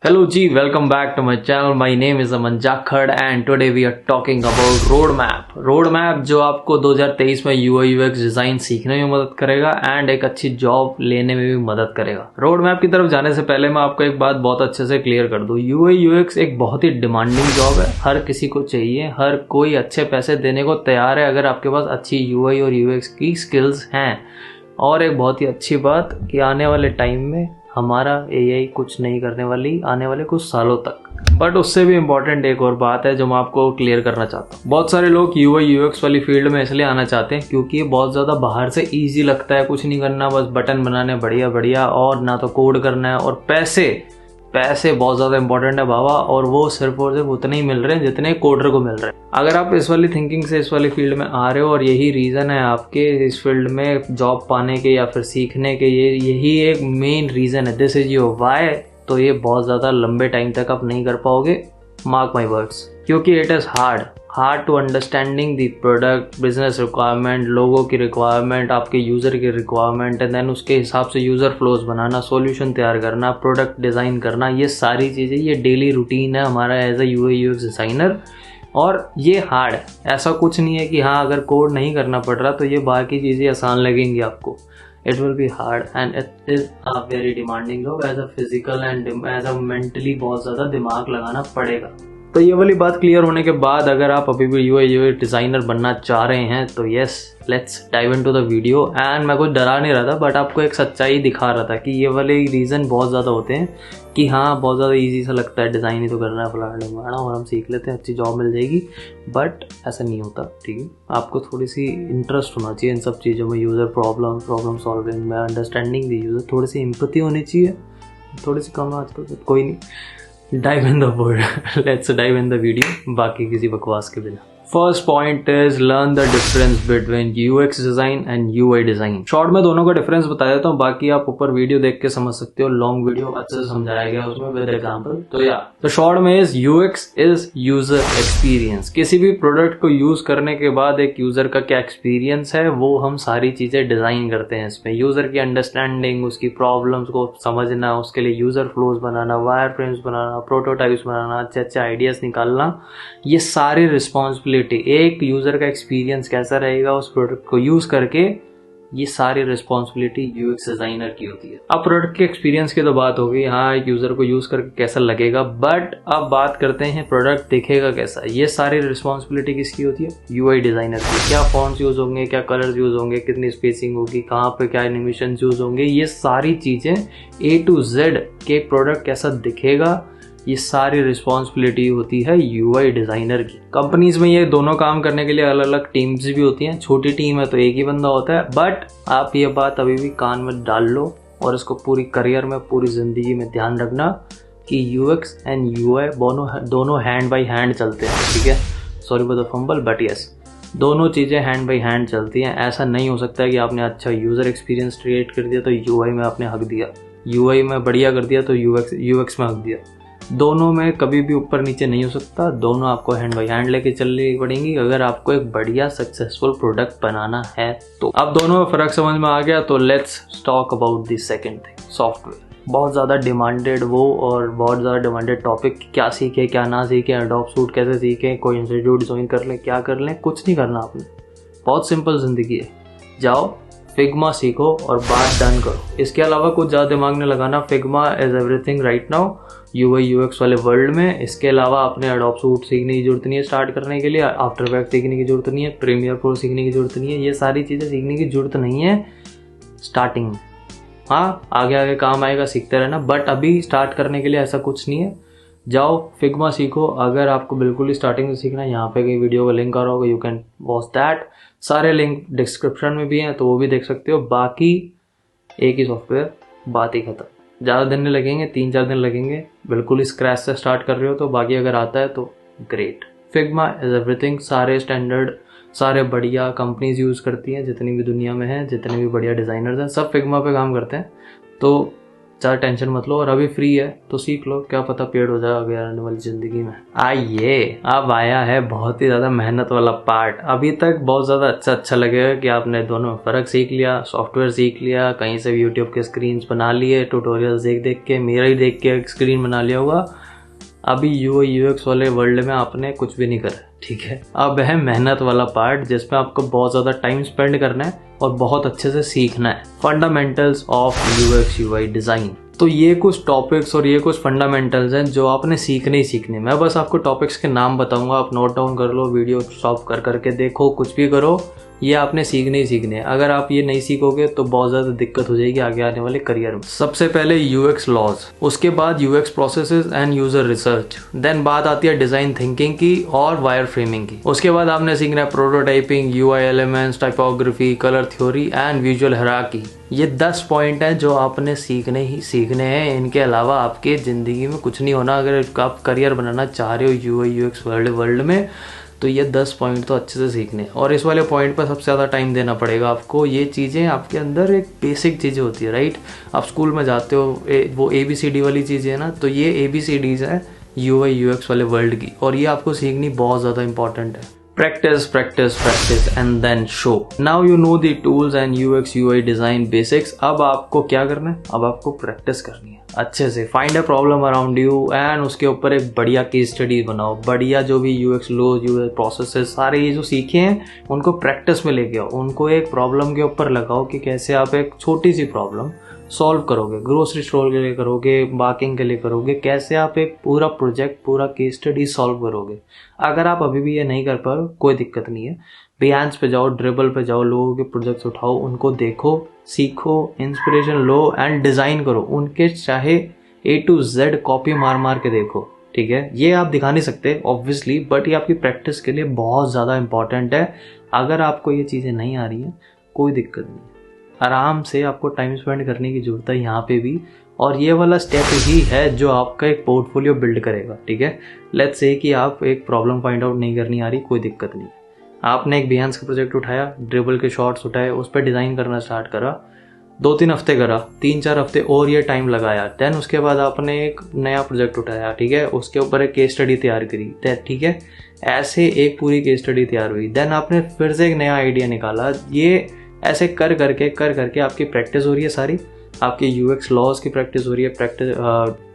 Hello G, welcome back to my channel. My name is Aman Jakhad and today we are talking about roadmap. Roadmap जो आपको 2023 में UI UX design सीखने में मदद करेगा and एक अच्छी जॉब लेने में भी मदद करेगा। रोडमैप की तरफ जाने से पहले मैं आपको एक बात बहुत अच्छे से क्लियर कर दूं। UI UX एक बहुत ही डिमांडिंग जॉब है, हर किसी को चाहिए, हर कोई अच्छे पैसे देने को तैयार है अगर आपके पास अच्छी UI और UX की स्किल्स हैं। और एक बहुत ही अच्छी बात कि आने वाले टाइम में हमारा AI कुछ नहीं करने वाली आने वाले कुछ सालों तक। बट उससे भी इम्पोर्टेंट एक और बात है जो मैं आपको क्लियर करना चाहता हूँ। बहुत सारे लोग UI UX वाली फील्ड में इसलिए आना चाहते हैं क्योंकि ये बहुत ज़्यादा बाहर से इजी लगता है, कुछ नहीं करना, बस बटन बनाने बढ़िया बढ़िया, और ना तो कोड करना है, और पैसे बहुत ज़्यादा इंपॉर्टेंट है बाबा, और वो सिर्फ और सिर्फ उतने ही मिल रहे हैं जितने कोडर को मिल रहे हैं। अगर आप इस वाली थिंकिंग से इस वाली फील्ड में आ रहे हो और यही रीज़न है आपके इस फील्ड में जॉब पाने के या फिर सीखने के, यही एक मेन रीज़न है, दिस इज योर वाई, तो ये बहुत ज़्यादा लंबे टाइम तक आप नहीं कर पाओगे, मार्क माई वर्ड्स। क्योंकि it is hard to understanding the product, business requirement, लोगों की रिक्वायरमेंट, आपके यूज़र की रिक्वायरमेंट, एंड देन उसके हिसाब से यूज़र फ्लोज बनाना, सॉल्यूशन तैयार करना, प्रोडक्ट डिज़ाइन करना, ये सारी चीज़ें, ये डेली रूटीन है हमारा as a UI UX designer. और ये हार्ड है, ऐसा कुछ नहीं है कि हाँ अगर कोड नहीं करना पड़ रहा तो ये बाकी चीज़ें आसान लगेंगी आपको। It will be hard and it is a very demanding job as a physical and as a mentally बहुत ज़्यादा दिमाग लगाना पड़ेगा। तो ये वाली बात क्लियर होने के बाद अगर आप अभी भी UI UX डिज़ाइनर बनना चाह रहे हैं तो yes, let's dive into the video. And मैं कुछ डरा नहीं रहा था, बट आपको एक सच्चाई दिखा रहा था कि ये वाले रीज़न बहुत ज़्यादा होते हैं कि हाँ बहुत ज़्यादा इजी सा लगता है, डिज़ाइन ही तो करना है फलाना ढिमकाना और हम सीख लेते हैं, अच्छी जॉब मिल जाएगी। बट ऐसा नहीं होता, ठीक है। आपको थोड़ी सी इंटरेस्ट होना चाहिए इन सब चीज़ों में, यूज़र प्रॉब्लम सॉल्विंग में, अंडरस्टैंडिंग द यूज़र, थोड़ी सी एम्पैथी होनी चाहिए, थोड़ी सी कम आजकल, कोई नहीं। Dive in the word. Let's dive in the video. बाकी किसी बकवास के बिना। First point is learn the difference between UX design and UI design. Short में दोनों का डिफरेंस बता देता हूँ, बाकी आप ऊपर वीडियो देख के समझ सकते हो, लॉन्ग वीडियो अच्छे से समझाया गया उसमें विद एग्जांपल। तो शॉर्ट में is UX is user experience. किसी भी प्रोडक्ट को यूज करने के बाद एक यूजर का क्या एक्सपीरियंस है वो हम सारी चीजें डिजाइन करते हैं इसमें। यूजर की अंडरस्टैंडिंग, उसकी प्रॉब्लम्स को समझना, उसके लिए यूजर फ्लोज बनाना, वायर फ्रेम्स बनाना, प्रोटोटाइप्स बनाना, अच्छे अच्छे आइडियाज निकालना, ये सारी रिस्पॉन्सिबिलिटी, एक यूजर का एक्सपीरियंस कैसा रहेगा उस प्रोडक्ट को यूज करके, ये सारी रिस्पॉन्सिबिलिटी UX डिजाइनर की होती है। अब प्रोडक्ट के एक्सपीरियंस की तो बात होगी, हाँ एक यूजर को यूज करके कैसा लगेगा, बट अब बात करते हैं प्रोडक्ट दिखेगा कैसा। ये सारी रिस्पॉन्सिबिलिटी किसकी होती है? UI डिजाइनर की। क्या फॉन्ट्स यूज होंगे, क्या कलर्स यूज होंगे, कितनी स्पेसिंग होगी, कहाँ पे क्या एनिमेशन यूज होंगे, ये सारी चीजें A to Z के प्रोडक्ट कैसा दिखेगा, ये सारी रिस्पॉन्सिबिलिटी होती है UI डिज़ाइनर की। कंपनीज में ये दोनों काम करने के लिए अलग अलग टीम्स भी होती हैं। छोटी टीम है तो एक ही बंदा होता है, बट आप ये बात अभी भी कान में डाल लो और इसको पूरी करियर में, पूरी ज़िंदगी में ध्यान रखना कि UX एंड UI दोनों हैंड बाई हैंड चलते हैं, ठीक है। Sorry for the fumble, but yes, दोनों चीज़ें हैंड बाई हैंड चलती हैं। ऐसा नहीं हो सकता है कि आपने अच्छा यूज़र एक्सपीरियंस क्रिएट कर दिया तो UI में आपने हक दिया, UI में बढ़िया कर दिया तो UX में हक दिया। दोनों में कभी भी ऊपर नीचे नहीं हो सकता, दोनों आपको हैंड बाई हैंड लेके चलनी पड़ेंगी अगर आपको एक बढ़िया सक्सेसफुल प्रोडक्ट बनाना है तो। अब दोनों में फ़र्क समझ में आ गया तो let's talk about the second thing, software. बहुत ज़्यादा डिमांडेड वो और बहुत ज़्यादा डिमांडेड टॉपिक, क्या सीखे क्या ना सीखे, एडोब सूट कैसे सीखें, कोई इंस्टीट्यूट ज्वाइन कर लें, क्या कर लें, कुछ नहीं करना आपने। बहुत सिंपल ज़िंदगी है, जाओ फिग्मा सीखो और बात डन करो। इसके अलावा कुछ ज़्यादा दिमाग नहीं लगाना, Figma is everything right now UI UX वाले वर्ल्ड में। इसके अलावा आपने एडोब सूट सीखने की जरूरत नहीं है स्टार्ट करने के लिए, आफ्टर इफेक्ट्स सीखने की जरूरत नहीं है, प्रीमियर प्रो सीखने की जरूरत नहीं है, ये सारी चीज़ें सीखने की जरूरत नहीं है स्टार्टिंग में। हाँ आगे आगे काम आएगा, सीखते रहना, बट अभी स्टार्ट करने के लिए ऐसा कुछ नहीं है। जाओ फिग्मा सीखो। अगर आपको बिल्कुल ही स्टार्टिंग से सीखना है, यहाँ पे कई वीडियो का लिंक आ रहा होगा, यू कैन वॉच दैट। सारे लिंक डिस्क्रिप्शन में भी हैं तो वो भी देख सकते हो। बाकी एक ही सॉफ्टवेयर, बात ही खत्म। ज़्यादा दिन नहीं लगेंगे, 3-4 दिन लगेंगे, बिल्कुल ही स्क्रैच से स्टार्ट कर रहे हो तो। बाकी अगर आता है तो ग्रेट। फिग्मा इज़ एवरीथिंग, सारे स्टैंडर्ड, सारे बढ़िया कंपनीज यूज़ करती हैं जितनी भी दुनिया में है, जितने भी बढ़िया डिज़ाइनर्स हैं सब फिग्मा पे काम करते हैं। तो ज़्यादा टेंशन मत लो, और अभी फ्री है तो सीख लो, क्या पता पेड़ हो जाए आगे आने वाली ज़िंदगी में। आइए अब आया है बहुत ही ज़्यादा मेहनत वाला पार्ट। अभी तक बहुत ज़्यादा अच्छा लगेगा कि आपने दोनों में फ़र्क सीख लिया, सॉफ्टवेयर सीख लिया, कहीं से यूट्यूब के स्क्रीन्स बना लिए, ट्यूटोरियल्स देख देख के, मेरा ही देख के एक स्क्रीन बना लिया होगा। अभी UI UX वाले वर्ल्ड में आपने कुछ भी नहीं करा, ठीक है। अब है मेहनत वाला पार्ट जिसमें आपको बहुत ज़्यादा टाइम स्पेंड करना है और बहुत अच्छे से सीखना है। Fundamentals of UX UI design. तो ये कुछ टॉपिक्स और ये कुछ फंडामेंटल्स हैं जो आपने सीखने ही सीखने। मैं बस आपको टॉपिक्स के नाम बताऊंगा, आप नोट डाउन कर लो, वीडियो स्टॉप कर करके देखो, कुछ भी करो, ये आपने सीखने ही सीखने। अगर आप ये नहीं सीखोगे तो बहुत ज़्यादा दिक्कत हो जाएगी आगे आने वाले करियर में। सबसे पहले UX लॉज, उसके बाद UX processes and user research, then बात आती है डिज़ाइन थिंकिंग की और वायर फ्रेमिंग की। उसके बाद आपने सीखना है prototyping, UI elements, typography, colour theory and visual hierarchy. ये 10 पॉइंट हैं जो आपने सीखने ही सीखने हैं। इनके अलावा आपके ज़िंदगी में कुछ नहीं होना। अगर आप करियर बनाना चाह रहे हो UI UX वर्ल्ड में, तो ये 10 पॉइंट तो अच्छे से सीखने। और इस वाले पॉइंट पर सबसे ज़्यादा टाइम देना पड़ेगा आपको। ये चीज़ें आपके अंदर एक बेसिक चीज़ें होती है, राइट। आप स्कूल में जाते हो, वो ABCD वाली चीज़ें है ना, तो ये ABCDs है UI UX वाले वर्ल्ड की, और ये आपको सीखनी बहुत ज़्यादा इंपॉर्टेंट है। Practice, practice, practice and then show. Now you know the tools and UX UI design basics. अब आपको क्या करना है? अब आपको प्रैक्टिस करनी है अच्छे से। Find a problem around you and उसके ऊपर एक बढ़िया केस स्टडी बनाओ। बढ़िया जो भी UX लो, UX प्रोसेसेस, सारे ये जो सीखे हैं उनको प्रैक्टिस में लेके आओ। उनको एक प्रॉब्लम के ऊपर लगाओ कि कैसे आप एक छोटी सी प्रॉब्लम सॉल्व करोगे। ग्रोसरी स्टोर के लिए करोगे, बाकिंग के लिए करोगे, कैसे आप एक पूरा प्रोजेक्ट, पूरा केस स्टडी सॉल्व करोगे। अगर आप अभी भी ये नहीं कर पा रहे, कोई दिक्कत नहीं है। Behance पे जाओ, ड्रिबल पे जाओ, लोगों के प्रोजेक्ट्स उठाओ, उनको देखो, सीखो, इंस्पिरेशन लो एंड डिज़ाइन करो। उनके चाहे A to Z कॉपी मार मार के देखो, ठीक है। ये आप दिखा नहीं सकते ऑब्वियसली, बट ये आपकी प्रैक्टिस के लिए बहुत ज़्यादा इंपॉर्टेंट है। अगर आपको ये चीज़ें नहीं आ रही हैं, कोई दिक्कत नहीं, आराम से आपको टाइम स्पेंड करने की ज़रूरत है यहाँ पे भी। और ये वाला स्टेप ही है जो आपका एक पोर्टफोलियो बिल्ड करेगा, ठीक है। लेट्स से कि आप एक प्रॉब्लम फाइंड आउट नहीं करनी आ रही, कोई दिक्कत नहीं। आपने एक Behance का प्रोजेक्ट उठाया, ड्रिबल के शॉर्ट्स उठाए, उस पर डिज़ाइन करना स्टार्ट करा, 2-3 हफ्ते करा, 3-4 हफ्ते और ये टाइम लगाया। देन उसके बाद आपने एक नया प्रोजेक्ट उठाया, ठीक है, उसके ऊपर एक केस स्टडी तैयार करी, ठीक है। ऐसे एक पूरी केस स्टडी तैयार हुई। देन आपने फिर से एक नया आइडिया निकाला। ये ऐसे कर करके आपकी प्रैक्टिस हो रही है सारी। आपकी UX लॉज की प्रैक्टिस हो रही है,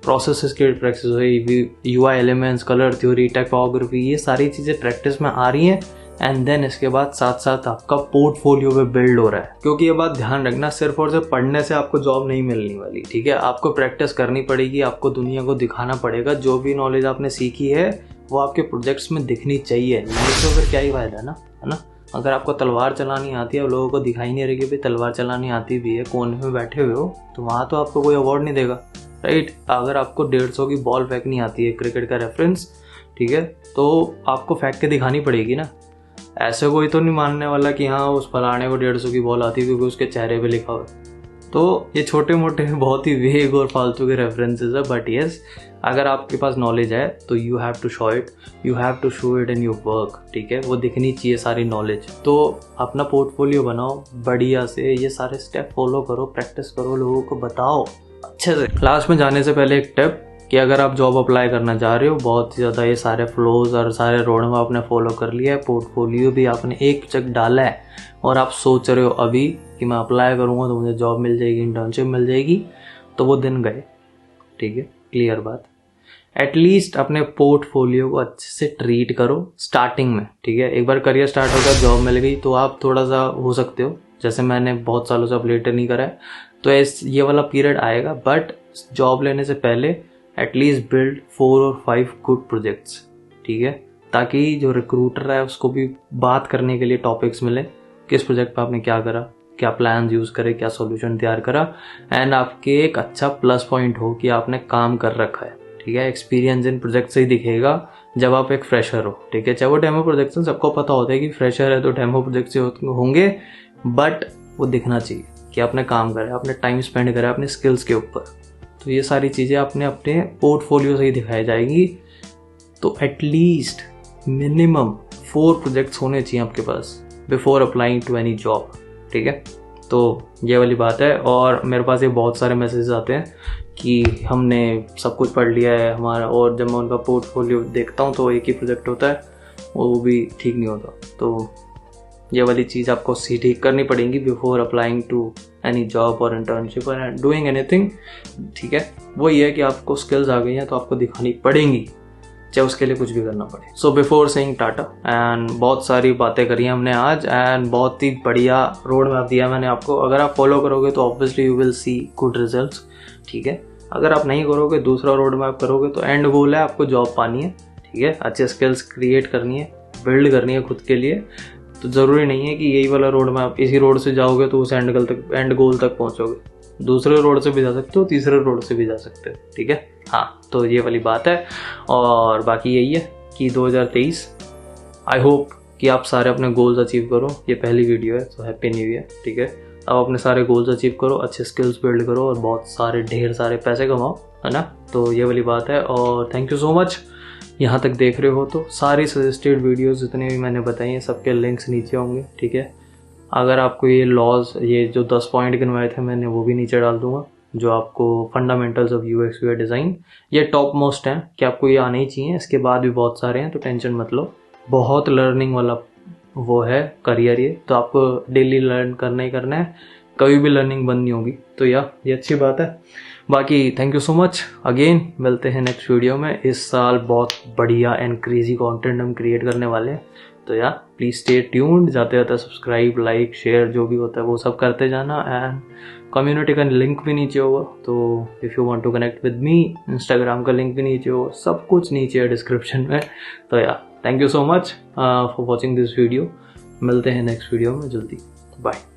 प्रोसेसेस की प्रैक्टिस हो रही है, UI elements, colour theory, typography, ये सारी चीज़ें प्रैक्टिस में आ रही हैं। एंड देन इसके बाद साथ साथ आपका पोर्टफोलियो भी बिल्ड हो रहा है। क्योंकि ये बात ध्यान रखना, सिर्फ और सिर्फ पढ़ने से आपको जॉब नहीं मिलने वाली, ठीक है। आपको प्रैक्टिस करनी पड़ेगी, आपको दुनिया को दिखाना पड़ेगा। जो भी नॉलेज आपने सीखी है वो आपके प्रोजेक्ट्स में दिखनी चाहिए, नहीं तो फिर क्या ही फायदा है ना। अगर आपको तलवार चलानी आती है और लोगों को दिखाई नहीं रही कि भाई तलवार चलानी आती भी है, कोने में बैठे हुए हो, तो वहाँ तो आपको कोई अवार्ड नहीं देगा, राइट। अगर आपको 150 की बॉल फेंकनी आती है, क्रिकेट का रेफरेंस, ठीक है, तो आपको फेंक के दिखानी पड़ेगी ना। ऐसे कोई तो नहीं मानने वाला कि हाँ उस फलाने को 150 की बॉल आती है क्योंकि उसके चेहरे पे लिखा हुआ है। तो ये छोटे मोटे बहुत ही वेग और फालतू के रेफरेंसेस है, बट यस, अगर आपके पास नॉलेज है तो you have to show it, you have to show it in your work, ठीक है। वो दिखनी चाहिए सारी नॉलेज। तो अपना पोर्टफोलियो बनाओ बढ़िया से, ये सारे स्टेप फॉलो करो, प्रैक्टिस करो, लोगों को बताओ अच्छे से। लास्ट में जाने से पहले एक टिप कि अगर आप जॉब अप्लाई करना चाह रहे हो, बहुत ही ज़्यादा ये सारे फ्लोज और सारे रोड में आपने फॉलो कर लिया है, पोर्टफोलियो भी आपने एक चक डाला है, और आप सोच रहे हो अभी कि मैं अप्लाई करूँगा तो मुझे जॉब मिल जाएगी, इंटर्नशिप मिल जाएगी, तो वो दिन गए, ठीक है, क्लियर बात। एटलीस्ट अपने पोर्टफोलियो को अच्छे से ट्रीट करो स्टार्टिंग में, ठीक है। एक बार करियर स्टार्ट होगा, जॉब मिल गई तो आप थोड़ा सा हो सकते हो, जैसे मैंने बहुत सालों से अपडेट नहीं करा है, तो ये वाला पीरियड आएगा। बट जॉब लेने से पहले एटलीस्ट बिल्ड 4 और 5 गुड प्रोजेक्ट्स, ठीक है, ताकि जो रिक्रूटर है उसको भी बात करने के लिए टॉपिक्स मिले, किस प्रोजेक्ट पे आपने क्या करा, क्या प्लान यूज़ करे, क्या सॉल्यूशन तैयार करा, एंड आपके एक अच्छा प्लस पॉइंट हो कि आपने काम कर रखा है, ठीक है। एक्सपीरियंस इन प्रोजेक्ट से ही दिखेगा जब आप एक फ्रेशर हो, ठीक है। चाहे वो डेमो प्रोजेक्ट, सबको पता होता है कि फ्रेशर है तो डेमो प्रोजेक्ट से होंगे, बट वो दिखना चाहिए कि आपने काम करा, आपने टाइम स्पेंड करा अपने स्किल्स के ऊपर। तो ये सारी चीज़ें आपने अपने पोर्टफोलियो से ही दिखाई जाएंगी। तो एटलीस्ट मिनिमम 4 प्रोजेक्ट्स होने चाहिए आपके पास before applying to any job, ठीक है। तो ये वाली बात है। और मेरे पास ये बहुत सारे मैसेजेस आते हैं कि हमने सब कुछ पढ़ लिया है हमारा, और जब मैं उनका पोर्टफोलियो देखता हूँ तो एक ही प्रोजेक्ट होता है, वो भी ठीक नहीं होता। तो ये वाली चीज़ आपको ठीक करनी पड़ेगी before applying to any job और इंटर्नशिप और डूइंग एनीथिंग। ठीक है, वो ये है कि आपको स्किल्स आ गई हैं तो आपको दिखानी पड़ेंगी, चाहे उसके लिए कुछ भी करना पड़े। So before saying Tata, and बहुत सारी बातें करी हमने आज, एंड बहुत ही बढ़िया रोड मैप दिया मैंने आपको। अगर आप फॉलो करोगे तो obviously you will see good results. ठीक है, अगर आप नहीं करोगे, दूसरा रोड मैप करोगे, तो एंड गोल है आपको जॉब पानी है। ठीक है, अच्छे स्किल्स क्रिएट करनी है, बिल्ड करनी है खुद के लिए। तो ज़रूरी नहीं है कि यही वाला रोड मैप, इसी रोड से जाओगे तो उस एंड गोल तक पहुंचोगे। दूसरे रोड से भी जा सकते हो, तीसरे रोड से भी जा सकते हो। ठीक है, हाँ, तो ये वाली बात है। और बाकी यही है कि 2023 आई होप कि आप सारे अपने गोल्स अचीव करो। ये पहली वीडियो है, तो हैप्पी न्यू ईयर। ठीक है, अब अपने सारे गोल्स अचीव करो, अच्छे स्किल्स बिल्ड करो और बहुत सारे ढेर सारे पैसे कमाओ, है ना। तो ये वाली बात है। और थैंक यू सो मच, यहाँ तक देख रहे हो तो। सारी सजेस्टेड वीडियोस जितने भी मैंने बताई हैं सबके लिंक्स नीचे होंगे। ठीक है, अगर आपको ये लॉज, ये जो 10 पॉइंट गिनवाए थे मैंने, वो भी नीचे डाल दूंगा, जो आपको fundamentals of UX UI design, ये टॉप मोस्ट हैं कि आपको ये आने ही चाहिए। इसके बाद भी बहुत सारे हैं, तो टेंशन मत लो। बहुत लर्निंग वाला वो है करियर ये, तो आपको डेली लर्न करना ही करना है, कभी भी लर्निंग बंद नहीं होगी। तो ये अच्छी बात है। बाकी thank you so much again, मिलते हैं नेक्स्ट वीडियो में। इस साल बहुत बढ़िया एंड क्रेजी कंटेंट हम क्रिएट करने वाले हैं। तो प्लीज़ स्टे ट्यून्ड। जाते जाते सब्सक्राइब, लाइक, शेयर जो भी होता है वो सब करते जाना। एंड कम्युनिटी का लिंक भी नीचे होगा, तो if you want to connect with me, Instagram का लिंक भी नीचे होगा, सब कुछ नीचे है डिस्क्रिप्शन में। तो thank you so much for watching this video. मिलते हैं नेक्स्ट वीडियो में जल्दी। बाय।